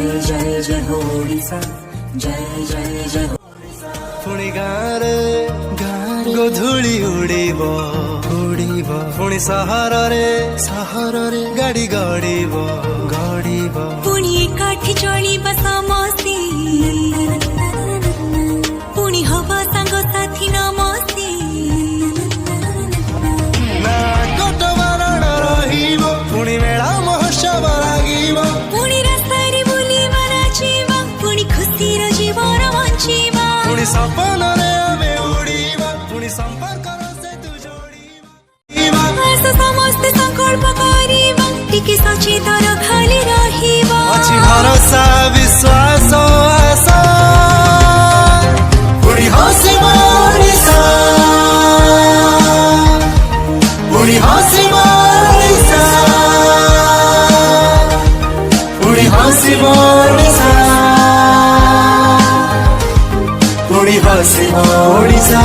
जय जय जय हो ओडिशा जय जय जय हो पुणी गाँरे गोधूली उड़ीब पुणी सहर रे गाड़ी गड़ीब पुणी एकाठी चलिबा समस्ते पुणी हवा सांग साथी नमस्ते ना कटवारण रहिब पुणी मेला महोत्सव लागिब पुणी रास्तारे बुलिबा नाचिबा पुणी खुसीर जीवन बଞ୍ଚିबा पुणी सपनारे आमे उड़ीबा पुणी संपर्क सेतु जोड़ीबा आस समस्ते संकल्प करिबा टिके सचेतन खाली रहिबा अछि भरोसा विश्वास आशा पुणी हसिब ओडिशा पुणी हसिब ओडिशा पुणी हसिब ओडिशा पुणी हसिब ओडिशा।